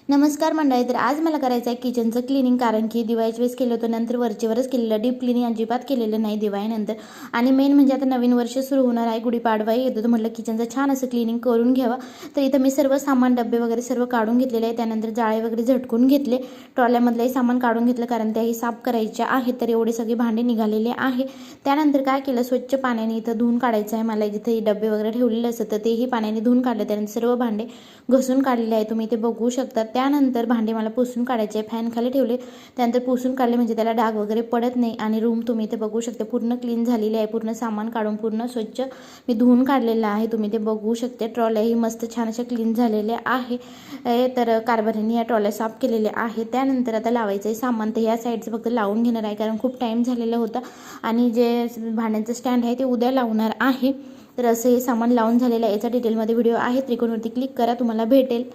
नमस्कार मंडळी, तर आज मला करायचं आहे किचनचं क्लिनिंग, कारण की दिवाळीच्या वेळेस केलं होतं, नंतर वरचेवरच केलेलं, डीप क्लिनिंग अजिबात केलेलं नाही दिवाळीनंतर. आणि मेन म्हणजे आता नवीन वर्ष सुरू होणार आहे, गुढीपाडवाही येतो, तर म्हटलं किचनचं छान असं क्लिनिंग करून घ्यावं. तर इथं मी सर्व सामान डबे वगैरे सर्व काढून घेतलेले आहे. त्यानंतर जाळे वगैरे झटकून घेतले, ट्रॉल्यामधलंही सामान काढून घेतलं, कारण त्याही साफ करायच्या आहेत. तर एवढे सगळे भांडे निघालेले आहे. त्यानंतर काय केलं, स्वच्छ पाण्याने इथं धुवून काढायचं आहे मला. जिथे डबे वगैरे ठेवलेले असतं तर तेही पाण्याने धुवून काढले. त्यानंतर सर्व भांडे घसून काढलेले आहे, तुम्ही इथे बघू शकता. त्यानंतर भांडे मला पुसून काढायचे, फॅन खाली ठेवले, त्यानंतर पुसून काढले म्हणजे त्याला डाग वगैरे पडत नाही. आणि रूम तुम्ही इथे बघू शकता पूर्ण क्लीन झालेली आहे, पूर्ण सामान काढून पूर्ण स्वच्छ मी धुवून काढलेलं आहे, तुम्ही ते बघू शकते. ट्रॉल्याही मस्त छान अशा क्लीन झालेल्या आहे. तर कारभारीने या ट्रॉल्या साफ केलेल्या आहे. त्यानंतर आता लावायचं आहे सामान, तर या साईडचं फक्त लावून घेणार आहे, कारण खूप टाईम झालेला होता. आणि जे भांड्यांचं स्टँड आहे ते उद्या लावणार आहे. तर असं हे सामान लावून झालेलं आहे. याचा डिटेलमध्ये व्हिडिओ आहे, त्रिकोणवरती क्लिक करा, तुम्हाला भेटेल.